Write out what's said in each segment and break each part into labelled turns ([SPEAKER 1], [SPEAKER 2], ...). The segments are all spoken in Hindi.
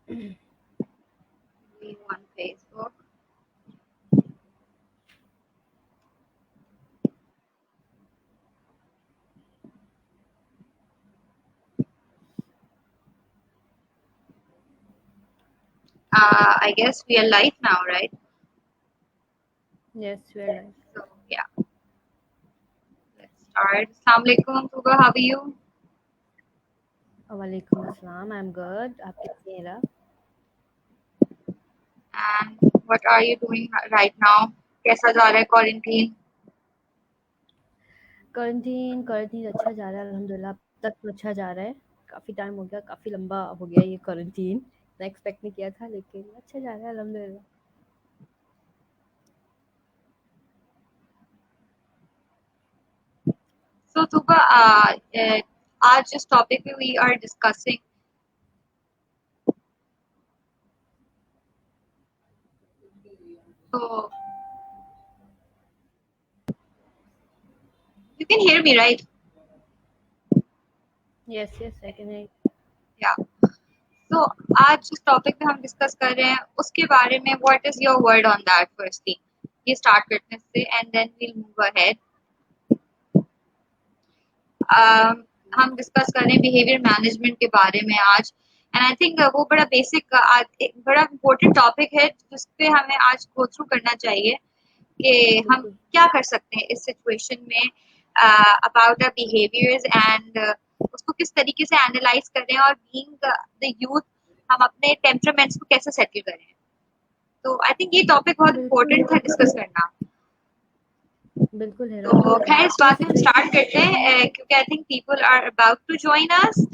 [SPEAKER 1] We on Facebook. I guess we are live now, right?
[SPEAKER 2] Yes, we are live.
[SPEAKER 1] So yeah, let's start. Assalamu alaikum, Tuba. How are you?
[SPEAKER 2] वालेकुम अस्सलाम, आई एम गुड। आप कैसी हैं आप?
[SPEAKER 1] And what are you doing right now? कैसा जा रहा है quarantine?
[SPEAKER 2] क्वारंटीन अच्छा जा रहा है अल्हम्दुलिल्लाह। अब तक तो अच्छा जा रहा है। काफ़ी टाइम हो गया, काफ़ी लंबा हो गया ये क्वारंटीन। मैं एक्सपेक्ट नहीं किया था लेकिन अच्छा जा रहा है अल्हम्दुलिल्लाह।
[SPEAKER 1] So Tuba, आज जिस topic पे we are discussing, so you can hear me, right?
[SPEAKER 2] Yes yes I can.
[SPEAKER 1] Yeah. So आज जिस topic पे हम discuss कर रहे हैं उसके बारे में what is your word on that firstly? ये start करने से and then we'll move ahead. हम डिस्कस कर रहे हैं बिहेवियर मैनेजमेंट के बारे में आज एंड आई थिंक वो बड़ा बेसिक एक बड़ा इम्पोर्टेंट टॉपिक है जिस पे हमें आज गो थ्रू करना चाहिए कि हम
[SPEAKER 2] बिल्कुल।
[SPEAKER 1] क्या कर सकते हैं इस सिचुएशन में अबाउट आवर बिहेवियर्स एंड उसको किस तरीके से एनालाइज करें और बीइंग द यूथ हम अपने टेम्परामेंट्स को कैसे सेटल करें तो आई थिंक ये टॉपिक बहुत
[SPEAKER 2] बिल्कुल
[SPEAKER 1] इम्पोर्टेंट था डिस्कस करना
[SPEAKER 2] बिल्कुल हिरा,
[SPEAKER 1] तो
[SPEAKER 2] तो
[SPEAKER 1] खैर इस
[SPEAKER 2] आजकल
[SPEAKER 1] बात में हम
[SPEAKER 2] सिचुएशन
[SPEAKER 1] स्टार्ट करते हैं क्योंकि I think people are about to join us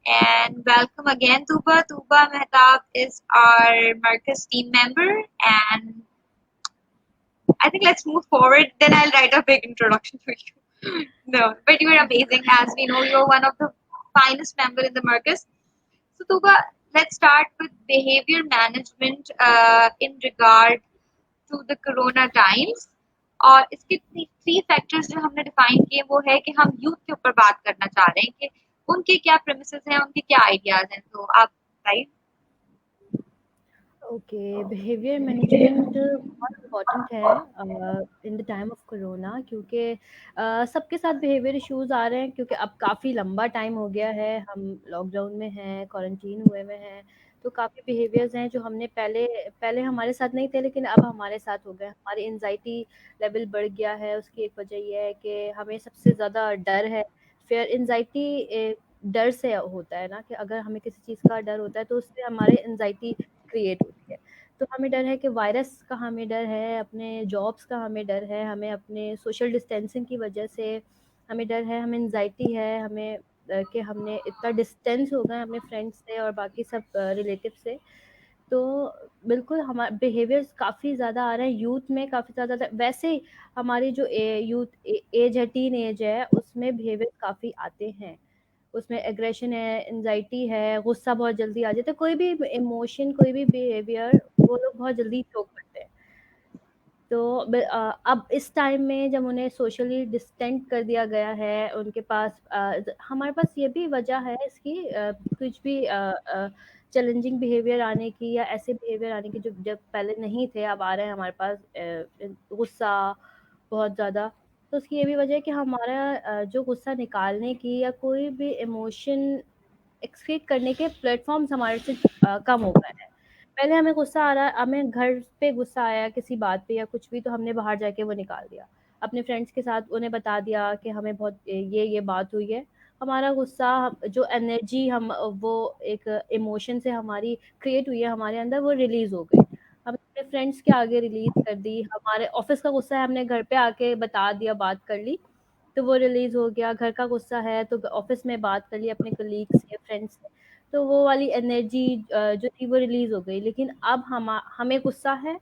[SPEAKER 1] and welcome again Tuba. Tuba Mehtab is our Marcus team member and I think let's move forward then I'll write a big introduction for you. No, but you are amazing as we know you're one of the finest member in the Marcus. So Tuba, let's start with behavior management in regard to the corona times और इसके थ्री फैक्टर्स जो हमने डिफाइन किए वो है कि हम यूथ के ऊपर बात करना चाह रहे हैं कि उनके क्या प्रेमिसेस हैं उनके क्या आइडियाज हैं तो आप राइट
[SPEAKER 2] ओके। बिहेवियर मैनेजमेंट बहुत इम्पोर्टेंट है in the time of corona, क्योंकि सबके साथ बिहेवियर इश्यूज आ रहे हैं, क्योंकि अब काफ़ी लंबा टाइम हो गया है, हम लॉकडाउन में हैं, क्वारंटीन हुए हुए हैं। तो काफ़ी बिहेवियर्स हैं जो हमने पहले पहले हमारे साथ नहीं थे लेकिन अब हमारे साथ हो गए। हमारी एनजाइटी लेवल बढ़ गया है। उसकी एक वजह यह है कि हमें सबसे ज़्यादा डर है। फिर एनजाइटी डर से होता है ना, कि अगर हमें किसी चीज़ का डर होता है तो उससे हमारे एनजाइटी क्रिएट होती है। तो हमें डर है कि वायरस का, हमें डर है अपने जॉब्स का, हमें डर है हमें अपने सोशल डिस्टेंसिंग की वजह से, हमें डर है, हमें एंजाइटी है, हमें कि हमने इतना डिस्टेंस हो गए अपने फ्रेंड्स से और बाकी सब रिलेटिव से। तो बिल्कुल हमारा बिहेवियर्स काफ़ी ज़्यादा आ रहा है यूथ में, काफ़ी ज़्यादा। वैसे ही हमारी जो यूथ एज है, टीन एज है, उसमें बिहेवियर काफ़ी आते हैं। उसमें एग्रेशन है, एंजाइटी है, गुस्सा बहुत जल्दी आ जाता है, कोई भी इमोशन, कोई भी बिहेवियर वो लोग बहुत जल्दी शो करते हैं। तो अब इस टाइम में जब उन्हें सोशली डिस्टेंट कर दिया गया है, उनके पास हमारे पास ये भी वजह है इसकी, कुछ भी चैलेंजिंग बिहेवियर आने की या ऐसे बिहेवियर आने की जो जब पहले नहीं थे, अब आ रहे हैं हमारे पास। गुस्सा बहुत ज़्यादा। तो उसकी ये भी वजह है कि हमारा जो गुस्सा निकालने की या कोई भी इमोशन एक्सक्रीट करने के प्लेटफॉर्म्स हमारे से कम हो गए हैं। पहले हमें गुस्सा आ रहा, हमें घर पे गुस्सा आया किसी बात पे या कुछ भी, तो हमने बाहर जाके वो निकाल दिया। अपने फ्रेंड्स के साथ उन्हें बता दिया कि हमें बहुत ये बात हुई है। हमारा गुस्सा, जो एनर्जी हम वो एक इमोशन से हमारी क्रिएट हुई है हमारे अंदर, वो रिलीज़ हो गई। हमने अपने फ्रेंड्स के आगे रिलीज़ कर दी। हमारे ऑफ़िस का गुस्सा है, हमने घर पे आके बता दिया, बात कर ली, तो वो रिलीज़ हो गया। घर का गुस्सा है तो ऑफ़िस में बात कर ली अपने कलीग से, फ्रेंड्स से, तो वो वाली एनर्जी जो थी वो रिलीज़ हो गई। लेकिन अब हमें गुस्सा है,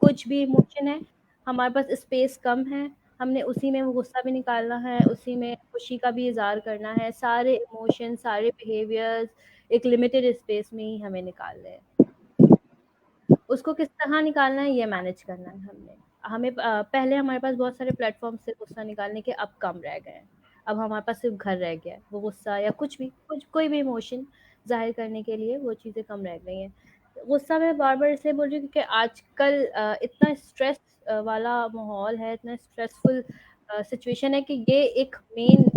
[SPEAKER 2] कुछ भी इमोशन है, हमारे पास स्पेस कम है, हमने उसी में वो गुस्सा भी निकालना है, उसी में खुशी का भी इज़हार करना है। सारे इमोशन, सारे बिहेवियर्स एक लिमिटेड स्पेस में ही हमें निकालने हैं। उसको किस तरह निकालना है, ये मैनेज करना है हमने। हमें पहले हमारे पास बहुत सारे प्लेटफ़ॉर्म्स थे गुस्सा निकालने के, अब कम रह गए हैं। अब हमारे पास सिर्फ़ घर रह गया है। वो गुस्सा या कुछ भी, कोई भी इमोशन ज़ाहिर करने के लिए वो चीज़ें कम रह गई हैं। गुस्सा मैं बार-बार इसलिए बोल रही हूँ क्योंकि आजकल इतना स्ट्रेस वाला माहौल है, इतना स्ट्रेसफुल सिचुएशन है कि ये एक मेन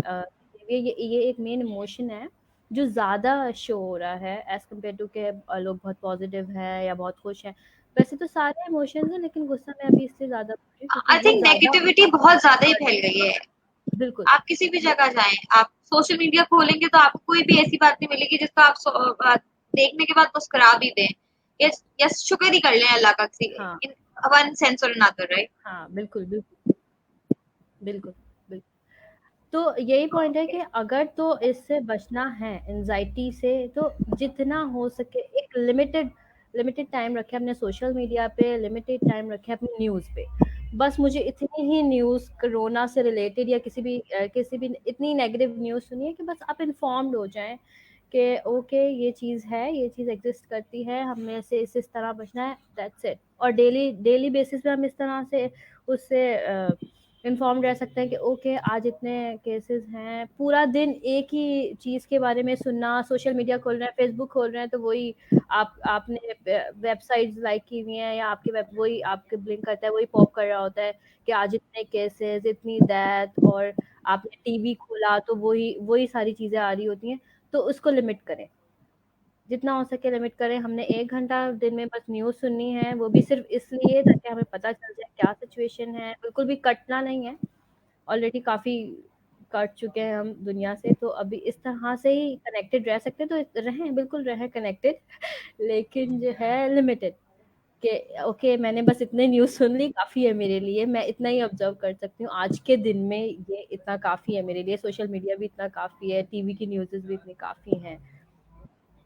[SPEAKER 2] ये एक मेन इमोशन है, जो ज़्यादा शो हो रहा है एज़ कम्पेयर टू के लोग बहुत पॉज़िटिव हैं या बहुत खुश हैं। वैसे तो सारे इमोशंस हैं, लेकिन गुस्सा मैं अभी इसलिए ज़्यादा बोल रही हूँ क्योंकि
[SPEAKER 1] आई
[SPEAKER 2] वो
[SPEAKER 1] थिंक
[SPEAKER 2] ज़्यादा
[SPEAKER 1] नेगेटिविटी बहुत ज्यादा ही फैल गई है।
[SPEAKER 2] बिल्कुल।
[SPEAKER 1] आप किसी भी जगह जाएं, आप सोशल मीडिया खोलेंगे तो आपको कोई भी ऐसी बात नहीं मिलेगी जिसका आप देखने के बाद मुस्कुरा भी दें, यस यस शुक्र ही कर लें अल्लाह का, किसी
[SPEAKER 2] हाँ,
[SPEAKER 1] इन वन सेंस और अनदर, राइट?
[SPEAKER 2] हाँ, बिल्कुल, बिल्कुल, बिल्कुल, बिल्कुल। तो यही पॉइंट है कि अगर तो इससे बचना है एंजाइटी से, तो जितना हो सके एक लिमिटेड लिमिटेड टाइम रखें अपने सोशल मीडिया पे, लिमिटेड टाइम रखें अपनी न्यूज़ पे। बस मुझे इतनी ही न्यूज़ कोरोना से रिलेटेड या किसी भी इतनी नेगेटिव न्यूज़ सुनी है कि बस आप इन्फॉर्म्ड हो जाएं कि ओके ये चीज़ है, ये चीज़ एग्जिस्ट करती है, हमें से इस तरह बचना है, दैट्स इट। और डेली डेली बेसिस पे हम इस तरह से उससे इन्फॉर्म रह सकते हैं कि ओके आज इतने केसेस हैं। पूरा दिन एक ही चीज़ के बारे में सुनना, सोशल मीडिया खोल रहे हैं, फेसबुक खोल रहे हैं, तो वही आपने वेबसाइट्स लाइक की हुई हैं या आपके वेब वही आपके ब्लिंक करता है, वही पॉप कर रहा होता है कि आज इतने केसेस, इतनी डेथ। और आपने टीवी खोला तो वही वही सारी चीज़ें आ रही होती हैं। तो उसको लिमिट करें, जितना हो सके लिमिट करें। हमने 1 घंटा दिन में बस न्यूज़ सुननी है, वो भी सिर्फ़ इसलिए ताकि हमें पता चल जाए क्या सिचुएशन है, बिल्कुल भी कटना नहीं है। ऑलरेडी काफ़ी कट चुके हैं हम दुनिया से, तो अभी इस तरह से ही कनेक्टेड रह सकते हैं, तो रहें, बिल्कुल रहें कनेक्टेड। लेकिन जो है लिमिटेड, कि ओके मैंने बस इतने न्यूज़ सुन ली, काफ़ी है मेरे लिए, मैं इतना ही ऑब्ज़र्व कर सकती हूँ आज के दिन में, ये इतना काफ़ी है मेरे लिए, सोशल मीडिया भी इतना काफ़ी है, टीवी की न्यूज़ेज़ भी इतनी काफ़ी हैं।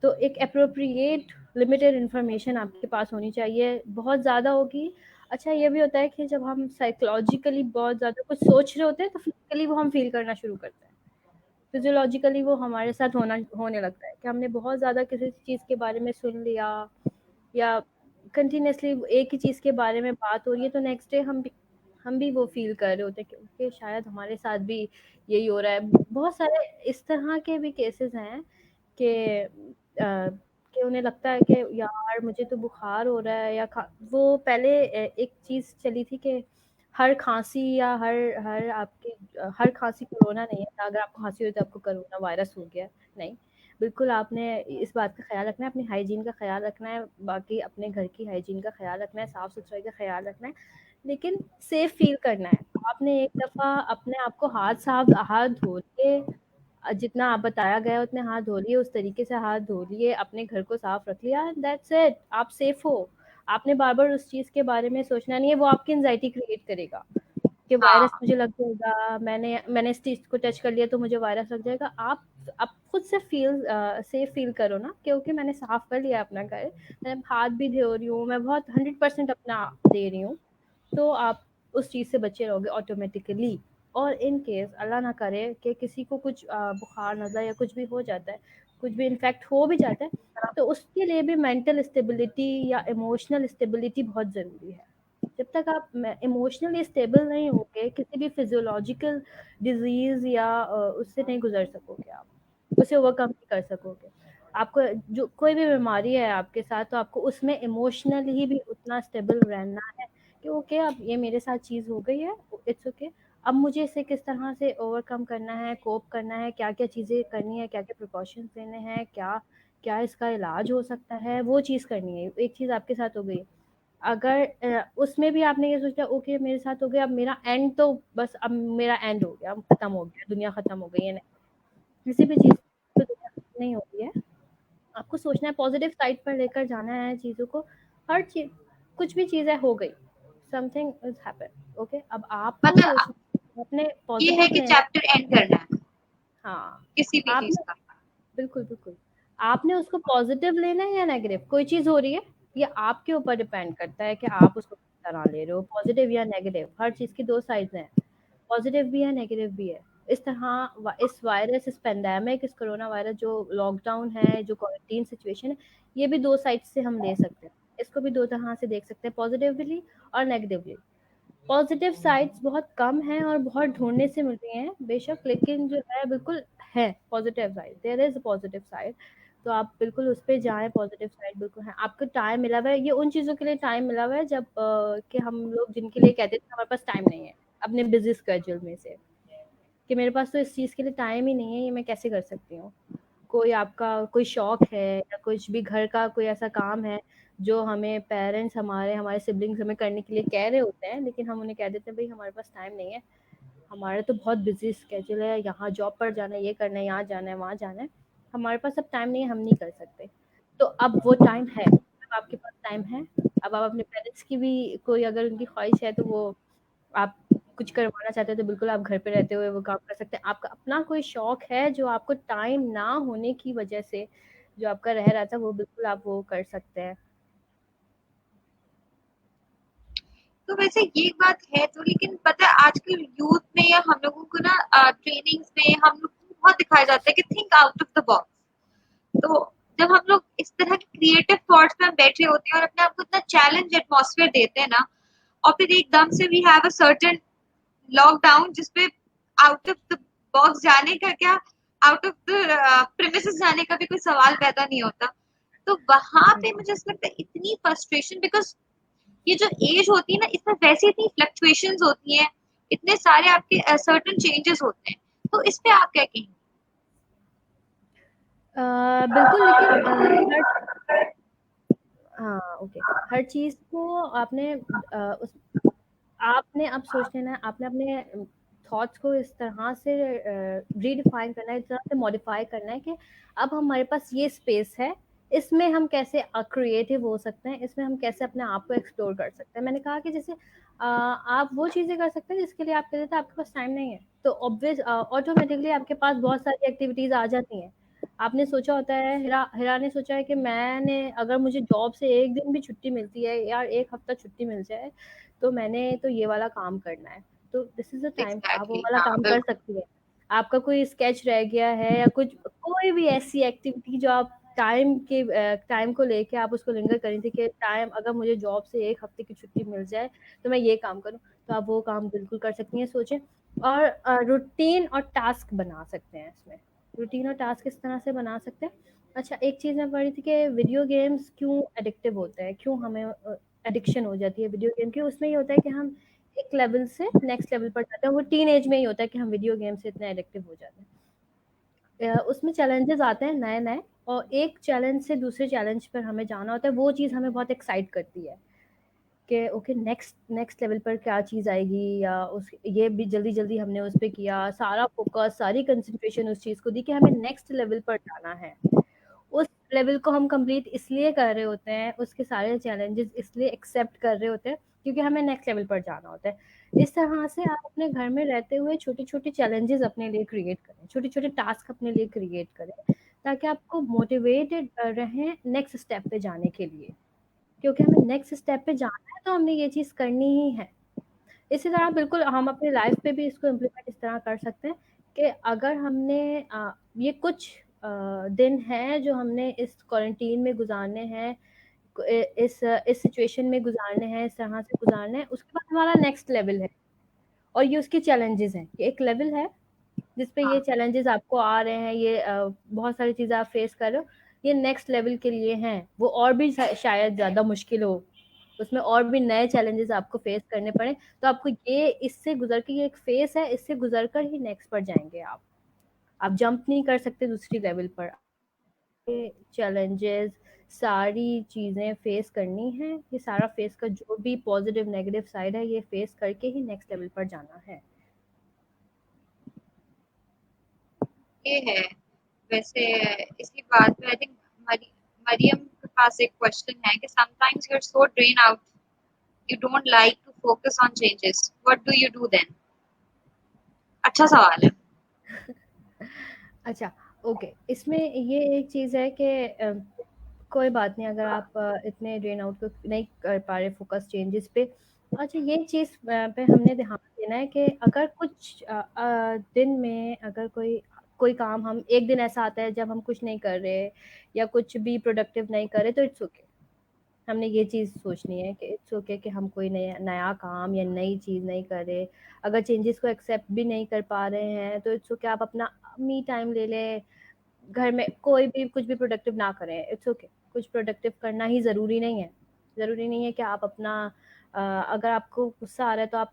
[SPEAKER 2] तो एक एप्रोप्रिएट लिमिटेड इन्फॉर्मेशन आपके पास होनी चाहिए। बहुत ज़्यादा होगी, अच्छा ये भी होता है कि जब हम साइकोलॉजिकली बहुत ज़्यादा कुछ सोच रहे होते हैं तो फिज़िकली वो हम फ़ील करना शुरू करते हैं। फिज़ियोलॉजिकली वो हमारे साथ होने लगता है कि हमने बहुत ज़्यादा किसी चीज़ के बारे में सुन लिया या कंटिन्यूअसली एक ही चीज़ के बारे में बात हो रही है, तो नेक्स्ट डे हम भी वो फ़ील कर रहे होते हैं कि ओके शायद हमारे साथ भी यही हो रहा है। बहुत सारे इस तरह के भी केसेस हैं कि कि उन्हें लगता है कि यार मुझे तो बुखार हो रहा है, या वो पहले एक चीज़ चली थी कि हर खांसी या हर खांसी कोरोना नहीं है, अगर आपको खांसी हुई तो आपको कोरोना वायरस हो गया। नहीं, बिल्कुल आपने इस बात का ख्याल रखना है, अपनी हाइजीन का ख्याल रखना है, बाकी अपने घर की हाइजीन का ख्याल रखना है, साफ सुथराई का ख्याल रखना है, लेकिन सेफ फील करना है। आपने एक दफ़ा अपने आप को हाथ धो लिए, जितना आप बताया गया उतने हाथ धो लिए, उस तरीके से हाथ धो लिए, अपने घर को साफ रख लिया, दैट्स इट, आप सेफ हो। आपने बार-बार उस चीज़ के बारे में सोचना नहीं है, वो आपकी एंग्ज़ायटी क्रिएट करेगा कि वायरस
[SPEAKER 1] हाँ,
[SPEAKER 2] मुझे लग जाएगा, मैंने इस चीज़ को टच कर लिया तो मुझे वायरस लग जाएगा। आप खुद से सेफ फ़ील करो ना कि ओके मैंने साफ कर लिया अपना घर, मैं हाथ भी धो रही हूँ, मैं बहुत 100% अपना दे रही हूँ। तो आप उस चीज़ से बचे रहोगे ऑटोमेटिकली। और इन केस अल्लाह ना करे कि किसी को कुछ बुखार नज़ला या कुछ भी हो जाता है, कुछ भी इन्फेक्ट हो भी जाता है, तो उसके लिए भी मेंटल स्टेबिलिटी या इमोशनल स्टेबिलिटी बहुत ज़रूरी है। जब तक आप इमोशनली स्टेबल नहीं होगे, किसी भी फिजियोलॉजिकल डिजीज़ या उससे नहीं गुजर सकोगे आप, उसे ओवरकम नहीं कर सकोगे। आपको जो कोई भी बीमारी है आपके साथ, तो आपको उसमें इमोशनली भी उतना स्टेबल रहना है कि ओके अब ये मेरे साथ चीज़ हो गई है, इट्स ओके। अब मुझे इसे किस तरह से ओवरकम करना है, कोप करना है, क्या-क्या चीज़ें करनी है, क्या-क्या प्रिकॉशंस लेने हैं, क्या क्या इसका इलाज हो सकता है, वो चीज़ करनी है। एक चीज़ आपके साथ हो गई, अगर उसमें भी आपने ये सोचा ओके मेरे साथ हो गया, अब मेरा एंड तो बस अब मेरा एंड हो गया, अब खत्म हो गया, दुनिया खत्म हो गई है, नहीं, किसी भी चीज़ पे दुनिया खत्म नहीं होती है। आपको सोचना है, पॉजिटिव साइड पर लेकर जाना है चीज़ों को। हर चीज़, कुछ भी चीज़ें हो गई, समथिंग इज़ हैपेंड, ओके, अब आपको
[SPEAKER 1] मतलब
[SPEAKER 2] सोचना है, आपने
[SPEAKER 1] ये है
[SPEAKER 2] पॉजिटिव
[SPEAKER 1] कि
[SPEAKER 2] लेना है।
[SPEAKER 1] चैप्टर एंड करना है
[SPEAKER 2] हाँ,
[SPEAKER 1] किसी भी चीज
[SPEAKER 2] आपने
[SPEAKER 1] का।
[SPEAKER 2] बिल्कुल, बिल्कुल। आपने उसको पॉज़िटिव लेना है या नेगेटिव? कोई चीज़ हो रही है, ये आपके ऊपर डिपेंड करता है कि आप उसको किस तरह ले रहे हो, पॉज़िटिव या नेगेटिव। हर चीज़ की 2 साइड्स हैं, पॉज़िटिव भी है, नेगेटिव भी है। इस तरह इस वायरस, इस पैंडेमिक, इस कोरोना वायरस जो लॉकडाउन है, जो क्वारंटाइन सिचुएशन है, ये भी 2 साइड से हम ले सकते हैं। इसको भी 2 तरह से देख सकते हैं, पॉज़िटिवली और नेगेटिवली। पॉजिटिव साइड्स बहुत कम हैं और बहुत ढूँढने से मिलती हैं बेशक, लेकिन जो है बिल्कुल है positive side, there is a positive side. तो आप बिल्कुल उस पे जाएँ, पॉज़िटिव साइड बिल्कुल है। आपको टाइम मिला हुआ है, ये उन चीज़ों के लिए टाइम मिला हुआ है जब कि हम लोग जिनके लिए कहते थे हमारे पास टाइम नहीं है, अपने बिज़ी स्केड्यूल में से, कि मेरे पास तो इस चीज़ के लिए टाइम ही नहीं है, ये मैं कैसे कर सकती हूँ? कोई आपका कोई शौक है या कुछ भी घर का कोई ऐसा काम है, जो हमें पेरेंट्स हमारे सिब्लिंग्स हमें करने के लिए कह रहे होते हैं, लेकिन हम उन्हें कह देते हैं, "भई हमारे पास टाइम नहीं है, हमारा तो बहुत बिज़ी स्केड्यूल है, यहाँ जॉब पर जाना है, ये करना है, यहाँ जाना है, वहाँ जाना है, हमारे पास अब टाइम नहीं है, हम नहीं कर सकते।" तो अब वो टाइम है, अब आपके पास टाइम है, अब आप अपने पेरेंट्स की भी कोई अगर उनकी ख़्वाहिश है, तो वो आप कुछ करवाना चाहते हो, तो बिल्कुल आप घर पे रहते हुए वो काम कर सकते हैं। आपका अपना कोई शौक है, जो आपको टाइम ना होने की वजह से, जो आपका रह रहा था, वो बिल्कुल आप वो कर सकते हैं।
[SPEAKER 1] तो वैसे ये बात है तो, लेकिन पता है आजकल यूथ में या हम लोगों को ना ट्रेनिंग्स में हम लोग को बहुत दिखाया जाता है कि think out of the box. तो जब हम लोग इस तरह के क्रिएटिव थॉट्स में बैठे होते हैं और अपने आप को इतना चैलेंज एटमॉस्फेयर देते हैं ना, और फिर एकदम से we have a certain lockdown जिसपे आउट ऑफ द बॉक्स जाने का क्या, आउट ऑफ द प्रीमिसेस जाने का भी कोई सवाल पैदा नहीं होता। तो वहां
[SPEAKER 2] हुँ।
[SPEAKER 1] पे मुझे ऐसा लगता है इतनी फ्रस्ट्रेशन, बिकॉज ये जो एज होती है ना, इसमें वैसे इतनी फ्लक्चुएशंस होती हैं, इतने सारे आपके सर्टेन चेंजेस होते हैं। तो इस पे आप क्या कहेंगे?
[SPEAKER 2] बिल्कुल लेकिन हर हाँ, ओके। हर चीज़ को आपने उस आपने अब सोच लेना है, आपने अपने थॉट्स को इस तरह से रीडिफाइन करना है, इस तरह से मॉडिफाई करना है कि अब हमारे पास ये स्पेस है, इसमें हम कैसे क्रिएटिव हो सकते हैं, इसमें हम कैसे अपने आप को एक्सप्लोर कर सकते हैं। मैंने कहा कि जैसे आप वो चीज़ें कर सकते हैं जिसके लिए आप कहते थे आपके पास टाइम नहीं है, तो ऑब्वियस ऑटोमेटिकली आपके पास बहुत सारी एक्टिविटीज़ आ जाती हैं। आपने सोचा होता है, हिरा ने सोचा है कि मैंने अगर मुझे जॉब से 1 दिन भी छुट्टी मिलती है या 1 हफ्ता छुट्टी मिल जाए, तो मैंने तो ये वाला काम करना है। तो दिस इज़ द टाइम आप वो
[SPEAKER 1] एग्जैक्टली,
[SPEAKER 2] वाला
[SPEAKER 1] हाँ
[SPEAKER 2] काम कर
[SPEAKER 1] बिल्कुल।
[SPEAKER 2] सकती हैं। आपका कोई स्केच रह गया है या कुछ कोई भी ऐसी एक्टिविटी जो आप टाइम को लेके आप उसको लिंगर कर रही थी कि टाइम अगर मुझे जॉब से 1 हफ्ते की छुट्टी मिल जाए, तो मैं ये काम करूँ। तो आप वो काम बिल्कुल कर सकती हैं, सोचें और रूटीन और टास्क बना सकते हैं इसमें। रूटीन और टास्क इस तरह से बना सकते हैं। अच्छा, एक चीज़ मैं पढ़ रही थी कि वीडियो गेम्स क्यों एडिक्टिव होते हैं, क्यों हमें एडिक्शन हो जाती है वीडियो गेम की। उसमें ये होता है कि हम एक लेवल से नेक्स्ट लेवल पर जाते हैं, वो टीनेज में ही होता है कि हम वीडियो गेम से इतने एडिक्टिव हो जाते हैं। उसमें चैलेंजेस आते हैं नए-नए और एक चैलेंज से दूसरे चैलेंज पर हमें जाना होता है, वो चीज़ हमें बहुत एक्साइट करती है कि ओके नेक्स्ट नेक्स्ट लेवल पर क्या चीज़ आएगी या उस ये भी जल्दी-जल्दी हमने उस पे किया, सारा फ़ोकस, सारी कंसंट्रेशन उस चीज़ को दी कि हमें नेक्स्ट लेवल पर जाना है। उस लेवल को हम कंप्लीट इसलिए कर रहे होते हैं, उसके सारे चैलेंजेस इसलिए एक्सेप्ट कर रहे होते हैं, क्योंकि हमें नेक्स्ट लेवल पर जाना होता है। इस तरह से आप अपने घर में रहते हुए छोटे-छोटे चैलेंजेस अपने लिए क्रिएट करें, छोटे-छोटे टास्क अपने लिए क्रिएट करें, ताकि आपको मोटिवेटेड रहें नेक्स्ट स्टेप पे जाने के लिए। क्योंकि हमें नेक्स्ट स्टेप पे जाना है, तो हमने ये चीज़ करनी ही है। इसी तरह बिल्कुल हम अपनी लाइफ पे भी इसको इम्प्लीमेंट इस तरह कर सकते हैं कि अगर हमने ये कुछ दिन हैं जो हमने इस क्वारंटीन में गुज़ारने हैं, इस सिचुएशन में गुज़ारने हैं, इस तरह से गुज़ारने हैं, उसके बाद हमारा नेक्स्ट लेवल है और ये उसके चैलेंजेज़ हैं। ये एक लेवल है जिस पे ये
[SPEAKER 1] हाँ,
[SPEAKER 2] चैलेंजेज़ आपको आ रहे हैं, ये बहुत सारी चीज़ें आप फेस कर रहे हो, ये नेक्स्ट लेवल के लिए हैं। वो और भी शायद ज़्यादा मुश्किल हो, उसमें और भी नए चैलेंजेज़ आपको फेस करने पड़े, तो आपको ये इससे गुज़र के ये एक फेज़ है, इससे गुज़र कर ही नेक्स्ट पर जाएँगे आप। आप जंप नहीं कर सकते दूसरी लेवल पर। ये चैलेंजेज़ सारी चीज़ें फेस करनी हैं, ये सारा फेस का जो भी पॉज़िटिव नेगेटिव साइड है, ये फेस करके ही नेक्स्ट लेवल पर जाना है।
[SPEAKER 1] ये है। वैसे इसी बात पे आई थिंक मरियम के पास एक क्वेश्चन है कि sometimes you are so drain out, you don't like to focus on changes, what do you do then? अच्छा सवाल है।
[SPEAKER 2] अच्छा, ओके। इसमें ये एक चीज़ है कि कोई बात नहीं अगर आप इतने ड्रेन आउट को नहीं कर पा रहे फ़ोकस चेंजेस पे। अच्छा ये चीज़ पे हमने ध्यान देना है कि अगर कुछ दिन में अगर कोई कोई काम हम एक दिन ऐसा आता है जब हम कुछ नहीं कर रहे या कुछ भी प्रोडक्टिव नहीं कर रहे तो इट्स ओके। हमने ये चीज़ सोचनी है कि इट्स ओके कि हम कोई नया नया काम या नई चीज़ नहीं कर रहे। अगर चेंजेस को एक्सेप्ट भी नहीं कर पा रहे हैं तो इट्स ओके आप अपना मी टाइम ले लें, घर में कोई भी कुछ भी प्रोडक्टिव ना करें, इट्स ओके। कुछ प्रोडक्टिव करना ही ज़रूरी नहीं है। ज़रूरी नहीं है कि आप अपना अगर आपको गुस्सा आ रहा है तो आप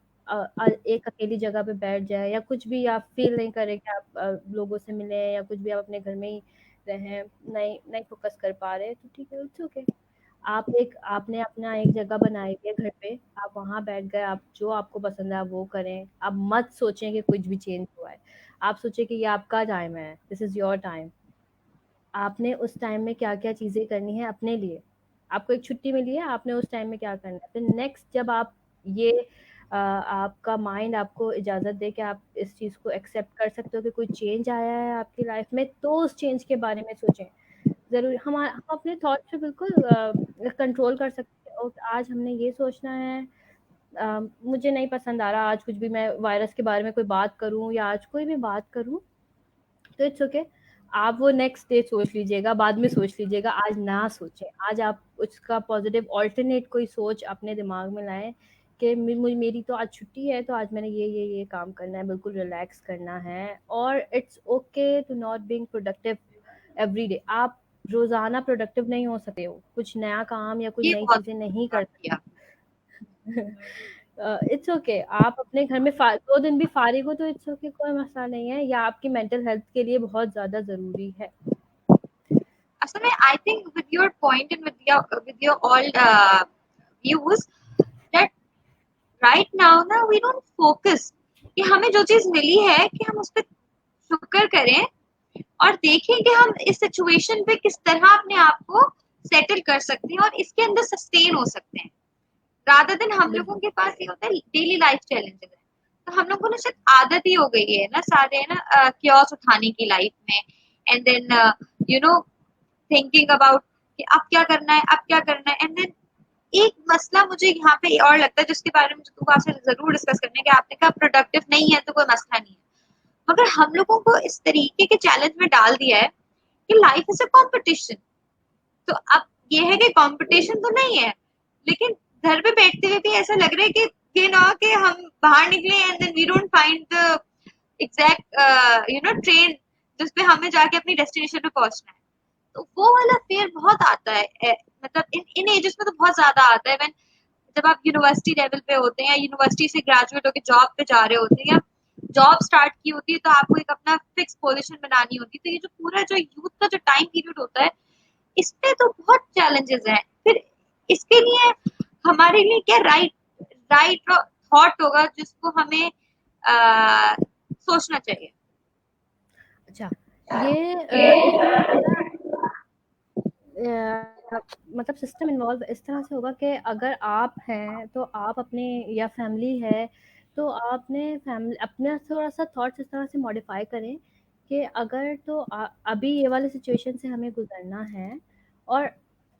[SPEAKER 2] एक अकेली जगह पे बैठ जाएँ, या कुछ भी आप फ़ील नहीं करें कि आप लोगों से मिलें, या कुछ भी आप अपने घर में ही रहें, नहीं नहीं फ़ोकस कर पा रहे, तो ठीक है, इट्स ओके। आपने अपना एक जगह बनाई है घर पे, आप वहाँ बैठ गए, आप जो आपको पसंद है आप वो करें। आप मत सोचें कि कुछ भी चेंज हुआ है। आप सोचें कि ये आपका टाइम है, दिस इज़ योर टाइम। आपने उस टाइम में क्या-क्या चीज़ें करनी है अपने लिए। आपको एक छुट्टी मिली है, आपने उस टाइम में क्या करना है। फिर नेक्स्ट जब आप ये आपका माइंड आपको इजाज़त दे कि आप इस चीज़ को एक्सेप्ट कर सकते हो कि कोई चेंज आया है आपकी लाइफ़ में, तो उस चेंज के बारे में सोचें। ज़रूर हम अपने थॉट्स पे बिल्कुल कंट्रोल कर सकते हैं, और आज हमने ये सोचना है, मुझे नहीं पसंद आ रहा आज कुछ भी, मैं वायरस के बारे में कोई बात करूँ या आज कोई भी बात करूँ, तो इट्स ओके। आप वो नेक्स्ट डे सोच लीजिएगा, बाद में सोच लीजिएगा, आज ना सोचें। आज आप उसका पॉज़िटिव अल्टरनेट कोई सोच अपने दिमाग में लाएँ कि मेरी तो आज छुट्टी है, तो आज मैंने ये काम करना है, बिल्कुल रिलैक्स करना है, और it's okay to not being productive every day. आप रोज़ाना प्रोडक्टिव नहीं हो सकते हो, कुछ नया काम या कुछ
[SPEAKER 1] ये
[SPEAKER 2] नई
[SPEAKER 1] बहुत
[SPEAKER 2] चीज़ें नहीं
[SPEAKER 1] बात
[SPEAKER 2] कर
[SPEAKER 1] किया।
[SPEAKER 2] It's okay. आप अपने घर में 2 दिन भी फारिग हो तो इट्स ओके, कोई मसला नहीं है, या आपकी मेंटल हेल्थ के लिए बहुत ज़्यादा ज़रूरी है।
[SPEAKER 1] असल में I think with your point and with your all views that right now ना वी डोंट फोकस कि हमें जो चीज मिली है कि हम उस पर शुक्र करें और देखें कि हम इस सिचुएशन पे किस तरह अपने आप को सेटल कर सकते हैं और इसके अंदर सस्टेन हो सकते हैं। रादर देन हम लोगों
[SPEAKER 2] बिल्कुल।
[SPEAKER 1] के पास ये होता है डेली लाइफ चैलेंजेस है, तो हम लोगों को ना शायद आदत ही हो गई है ना सारे ना क्योस उठाने की लाइफ में, and then you know thinking about कि अब क्या करना है, अब क्या करना है, एंड देन एक मसला मुझे यहाँ पे और लगता है जिसके बारे में मुझे आपसे जरूर डिस्कस करना है कि आपने कहा प्रोडक्टिव नहीं है तो कोई मसला नहीं है, मगर हम लोगों को इस तरीके के चैलेंज में डाल दिया है कि लाइफ इज अ कॉम्पिटिशन। तो अब ये है कि कंपटीशन तो नहीं है, लेकिन घर पे बैठते हुए भी ऐसा लग रहा है कि कि हम बाहर निकले and then we don't find the exact train जिस पे हमें जाके अपनी डेस्टिनेशन पे पहुंचना है। तो वो वाला फेयर बहुत आता है, मतलब इन इन एजेस में तो बहुत ज्यादा आता है when जब आप यूनिवर्सिटी लेवल पे होते हैं या यूनिवर्सिटी से ग्रेजुएट होकर जॉब पे जा रहे होते हैं या जॉब स्टार्ट की होती है, तो आपको एक अपना फिक्स पोजीशन बनानी होती है, तो ये जो पूरा जो यूथ का जो टाइम पीरियड होता है इसमें तो बहुत चैलेंजेस हैं। फिर इसके लिए हमारे लिए क्या राइट राइट थॉट होगा जिसको हमें सोचना चाहिए।
[SPEAKER 2] अच्छा, ये इसमें थोड़ा मतलब सिस्टम इन्वॉल्व इस तरह से होगा कि अगर आप हैं तो आप अपने, या फैमिली है तो आपने फैमिली अपना थोड़ा सा थॉट्स इस तरह से मॉडिफाई करें कि अगर तो अभी ये वाले सिचुएशन से हमें गुजरना है, और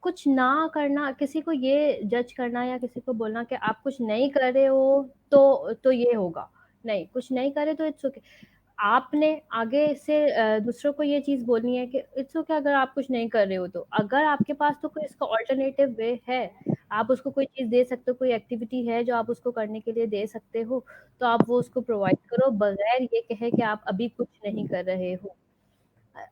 [SPEAKER 2] कुछ ना करना, किसी को ये जज करना या किसी को बोलना कि आप कुछ नहीं कर रहे हो तो ये होगा, नहीं कुछ नहीं करे तो इट्स ओके। आपने आगे से दूसरों को ये चीज़ बोलनी है कि इट्स ओके अगर आप कुछ नहीं कर रहे हो तो। अगर आपके पास तो कोई इसका अल्टरनेटिव वे है, आप उसको कोई चीज़ दे सकते हो, कोई एक्टिविटी है जो आप उसको करने के लिए दे सकते हो, तो आप वो उसको प्रोवाइड करो बगैर ये कहे कि आप अभी कुछ नहीं कर रहे हो।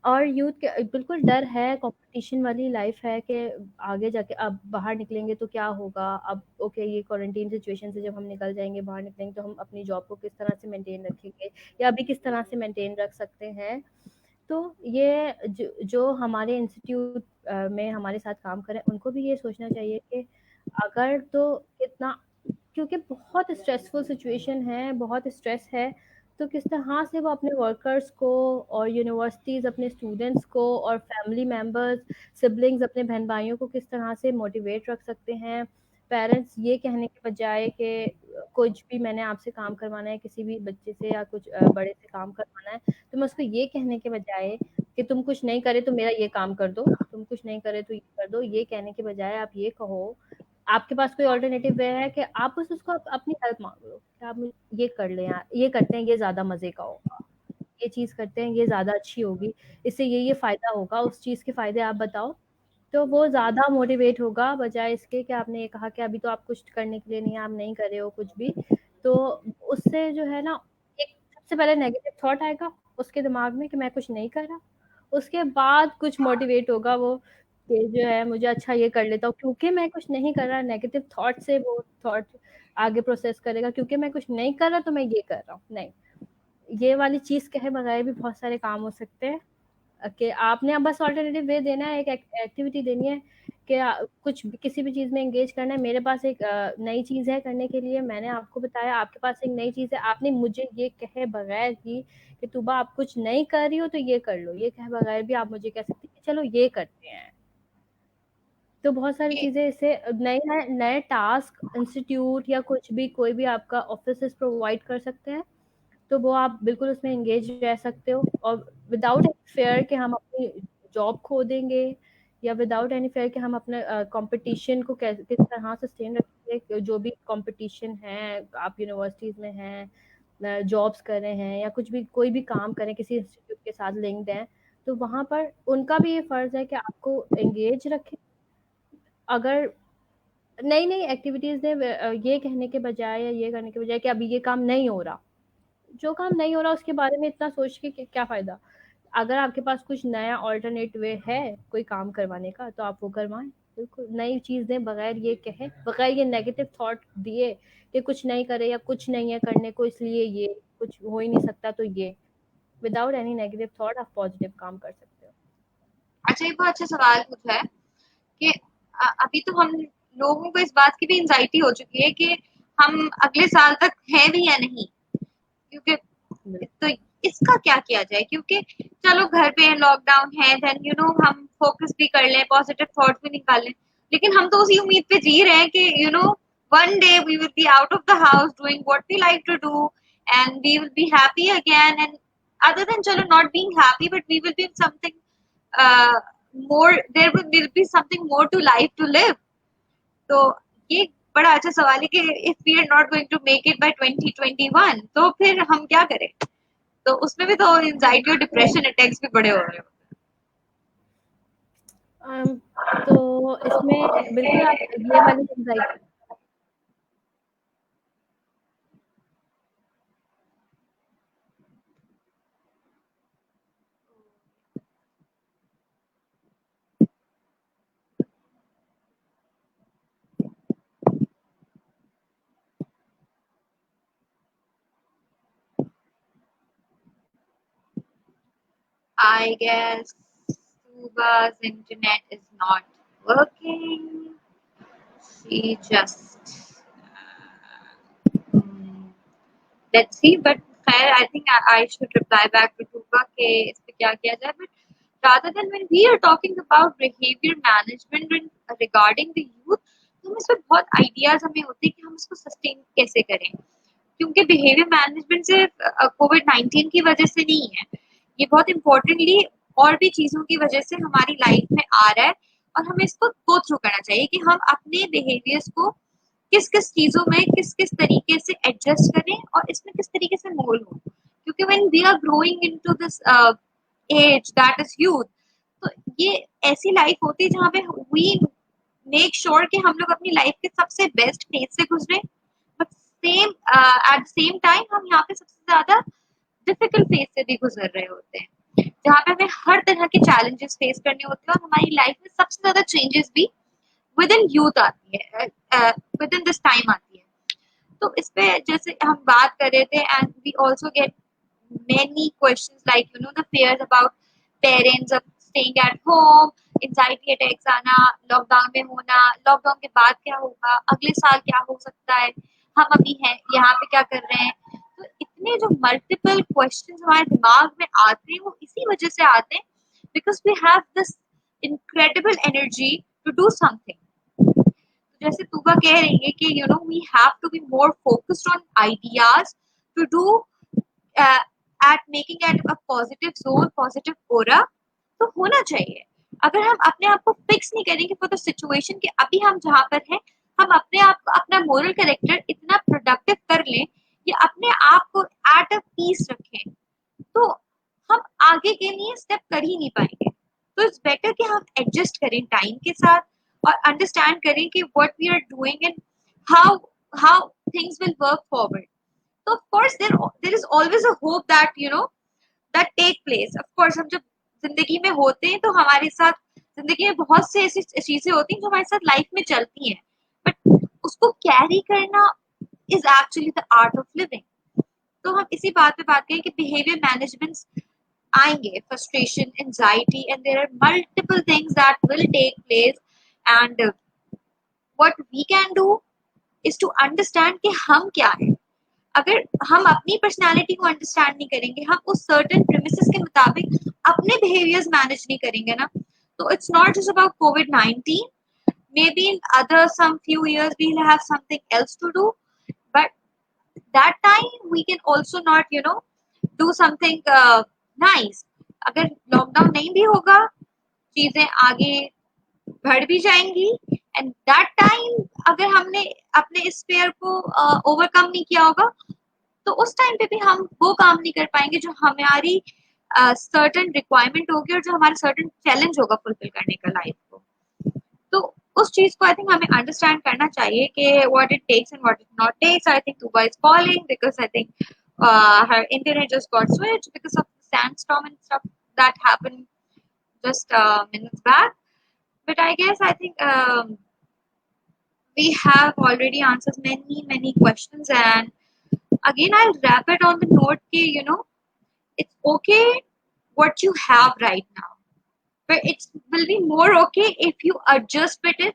[SPEAKER 2] और यूथ के बिल्कुल डर है, कंपटीशन वाली लाइफ है कि आगे जाके अब बाहर निकलेंगे तो क्या होगा? अब ओके ये क्वारंटाइन सिचुएशन से जब हम निकल जाएँगे, बाहर निकलेंगे तो हम अपनी जॉब को किस तरह से मेंटेन रखेंगे, या अभी किस तरह से मेंटेन रख सकते हैं। तो ये जो हमारे इंस्टीट्यूट में हमारे साथ काम कर रहे हैं, उनको भी ये सोचना चाहिए कि अगर तो कितना, क्योंकि बहुत स्ट्रेसफुल सिचुएशन है, बहुत स्ट्रेस है, तो किस तरह से वो अपने वर्कर्स को और यूनिवर्सिटीज़ अपने स्टूडेंट्स को और फैमिली मेंबर्स, सिबलिंग्स अपने बहन-भाइयों को किस तरह से मोटिवेट रख सकते हैं। पेरेंट्स ये कहने के बजाय कि कुछ भी मैंने आपसे काम करवाना है, किसी भी बच्चे से या कुछ बड़े से काम करवाना है, तो मैं उसको ये कहने के बजाय कि तुम कुछ नहीं करे तो मेरा ये काम कर दो, तुम कुछ नहीं करे तो ये कर दो, ये कहने के बजाय आप ये कहो, आपके पास कोई अल्टरनेटिव वे है कि आप बस उसको अपनी हेल्प माँग लो कि आप ये कर लें यार, ये करते हैं, ये ज़्यादा मज़े का होगा, ये चीज़ करते हैं, ये ज़्यादा अच्छी होगी, इससे ये फ़ायदा होगा, उस चीज़ के फ़ायदे आप बताओ। तो वो ज़्यादा मोटिवेट होगा बजाय इसके कि आपने ये कहा कि अभी तो आप कुछ करने के लिए नहीं है, आप नहीं कर रहे हो कुछ भी। तो उससे जो है ना, एक सबसे पहले नेगेटिव थॉट आएगा उसके दिमाग में कि मैं कुछ नहीं कर रहा, उसके बाद कुछ मोटिवेट होगा वो कि जो है मुझे अच्छा ये कर लेता हूँ, क्योंकि मैं कुछ नहीं कर रहा, नेगेटिव थॉट से वो थॉट आगे प्रोसेस करेगा, क्योंकि मैं कुछ नहीं कर रहा तो मैं ये कर रहा हूँ। नहीं, ये वाली चीज़ कहे बगैर भी बहुत सारे काम हो सकते हैं। कि आपने अब बस ऑल्टरनेटिव वे देना है, एक एक्टिविटी देनी है कि कुछ भी किसी भी चीज़ में एंगेज करना है। मेरे पास एक नई चीज़ है करने के लिए, मैंने आपको बताया, आपके पास एक नई चीज़ है, आपने मुझे ये कहे बगैर ही कि तुबा आप कुछ नहीं कर रही हो तो ये कर लो, ये कहे बगैर भी आप मुझे कह सकते हैं कि चलो ये करते हैं। तो बहुत सारी चीज़ें इससे नए नए नए टास्क इंस्टीट्यूट या कुछ भी कोई भी आपका ऑफिस प्रोवाइड कर सकते हैं, तो वो आप बिल्कुल उसमें एंगेज रह सकते हो, और विदाउट एनी फेयर कि हम अपनी जॉब खो देंगे, या विदाउट एनी फेयर कि हम अपने कंपटीशन को किस तरह सस्टेन रखेंगे। जो भी कंपटीशन है, आप यूनिवर्सिटीज में हैं, जॉब्स कर रहे हैं, या कुछ भी कोई भी काम करें किसी इंस्टीट्यूट के साथ लिंक्ड हैं, तो वहाँ पर उनका भी ये फर्ज है कि आपको एंगेज रखें। अगर नई नई एक्टिविटीज ने ये कहने के बजाय या ये करने के बजाय कि अभी ये काम नहीं हो रहा, जो काम नहीं हो रहा उसके बारे में इतना सोच के क्या फ़ायदा? अगर आपके पास कुछ नया अल्टरनेट वे है कोई काम करवाने का, तो आप वो करवाएँ। बिल्कुल, नई चीज़ दें, बगैर ये कहे, बगैर ये नेगेटिव थॉट दिए कि कुछ नहीं करे या कुछ नहीं है करने को इसलिए ये, कुछ हो ही नहीं सकता तो ये। विदाउट एनी नेगेटिव थॉट आप पॉजिटिव काम कर सकते हो।
[SPEAKER 1] अच्छा, ये बहुत अच्छा सवाल पूछा है कि अभी तो हम लोगों को इस बात की भी एंजाइटी हो चुकी है कि हम अगले साल तक हैं भी या नहीं, क्योंकि तो इसका क्या किया जाए, क्योंकि चलो घर पे लॉकडाउन है, देन हम फोकस भी कर लें, पॉजिटिव थॉट भी निकाल लें, लेकिन हम तो उसी उम्मीद पे जी रहे हैं कि one day we will be out of the house doing what we like to do and we will be happy again, and other than chalo not being happy, but we will be in something more, there will be something more to life to live. तो ये बड़ा अच्छा सवाल है कि if we are not going to make it by 2021 तो फिर हम क्या करें। तो उसमें भी तो एंजाइटी और डिप्रेशन अटैक्स भी बड़े हो रहे हो।
[SPEAKER 2] अम, तो इसमें बिल्कुल आप ये वाली anxiety
[SPEAKER 1] I guess Tuba's internet is not working. She just let's see, but खैर I think I should reply back to Tuba कि इस पे क्या किया जाए, but rather than when we are talking about behavior management regarding the youth, तो हम इसमें बहुत आइडियाज हमें होते हैं कि हम इसको सस्टेन कैसे करें, क्योंकि बिहेवियर मैनेजमेंट सिर्फ कोविड-19 की वजह से नहीं है, ये बहुत इम्पोर्टेंटली और भी चीजों की वजह से हमारी लाइफ में आ रहा है, और हमें इसको गो थ्रू करना चाहिए कि हम अपने बिहेवियर्स को किस किस चीजों में किस किस तरीके से एडजस्ट करें और इसमें किस तरीके से मोल्ड हो, क्योंकि when we are growing into this age that is youth, तो ये ऐसी लाइफ होती है जहाँ पे वी मेक श्योर कि हम लोग अपनी लाइफ के सबसे बेस्ट फेज से गुजरे, but same at same time हम यहाँ पे सबसे ज्यादा डिफिकल्ट फेज से भी गुजर रहे होते हैं, जहाँ पे हमें हर तरह के चैलेंजेस फेस करने होते हैं, और हमारी लाइफ में सबसे ज्यादा चेंजेस भी विद इन यूथ आती है, विद इन दिस टाइम आती है। तो इस पे जैसे हम बात कर रहे थे, and we also get many questions like the fears about parents of staying at home, anxiety attacks आना, लॉकडाउन में होना, लॉकडाउन के बाद क्या होगा, अगले साल क्या हो सकता है, हम अभी हैं यहाँ पे क्या कर रहे हैं। तो इतने जो मल्टीपल क्वेश्चंस हमारे दिमाग में आते हैं वो इसी वजह से आते हैं because we have this incredible energy to do something. जैसे तुबा कह रही है कि we have to be more focused on ideas to do at making at a positive zone, positive aura, तो होना चाहिए। अगर हम अपने आप को फिक्स नहीं करेंगे फॉर द सिचुएशन कि अभी हम जहाँ पर हैं हम अपने आप को अपना मोरल कैरेक्टर इतना प्रोडक्टिव कर लें या अपने आप को एट अ पीस रखें, तो हम आगे के लिए स्टेप कर ही नहीं पाएंगे। तो इट्स बेटर कि हम एडजस्ट करें टाइम के साथ और अंडरस्टैंड करें कि what we are doing and how how things will work forward. तो of course there is always a hope that that take place. Of course हम जब जिंदगी में होते हैं, तो हमारे साथ जिंदगी में बहुत से ऐसी चीजें होती हैं जो हमारे साथ लाइफ में चलती हैं, बट उसको कैरी करना is actually the art of living. तो हम इसी बात पे बात करें कि बिहेवियर मैनेजमेंट आएंगे, frustration, anxiety, and there are multiple things that will take place, and what we can do is to understand कि हम क्या है। अगर हम अपनी पर्सनालिटी को अंडरस्टैंड नहीं करेंगे, हम उस सर्टेन प्रेमिसेस के मुताबिक अपने बिहेवियर्स मैनेज नहीं करेंगे ना, तो it's not just about COVID-19, maybe in other some few years we'll have something else to do, but that time we can also not do something nice। अगर लॉकडाउन नहीं भी होगा, चीजें आगे बढ़ भी जाएंगी, एंड दैट टाइम अगर हमने अपने इस फेयर को ओवरकम नहीं किया होगा, तो उस टाइम पे भी हम वो काम नहीं कर पाएंगे जो हमारी सर्टेन रिक्वायरमेंट होगी और जो हमारा सर्टेन चैलेंज होगा फुलफिल करने का लाइफ को। तो उस चीज को आई थिंक हमें अंडरस्टैंड करना चाहिए कि what it takes and what it not takes. I think Tuba is calling because I think her internet just got switched because of the sandstorm and stuff that happened just minutes back. But I guess I think we have already answered many questions, and again I'll wrap it on the note that it's okay what you have right now, but it will be more okay if you adjust with it,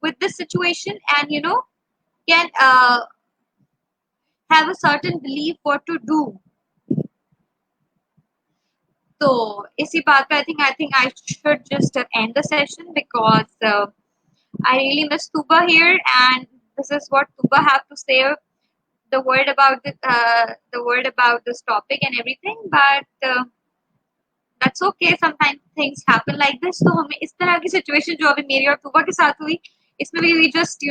[SPEAKER 1] with this situation, and can have a certain belief what to do. So इसी बात पे I think I should just end the session because I really miss Tuba here, and this is what Tuba have to say, the word about the word about this topic and everything. But that's okay, sometimes things happen like this, तो हमें इस तरह की situation जो अभी मेरी और Tuba के साथ हुई, इसमें भी we just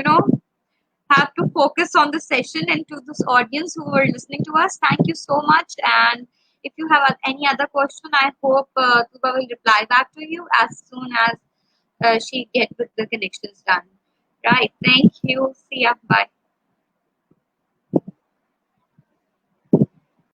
[SPEAKER 1] have to focus on the session, and to this audience who were listening to us, thank you so much. And if you have any other question, I hope Tuba will reply back to you as soon as she gets with the connections done. Right, thank you, see ya, bye.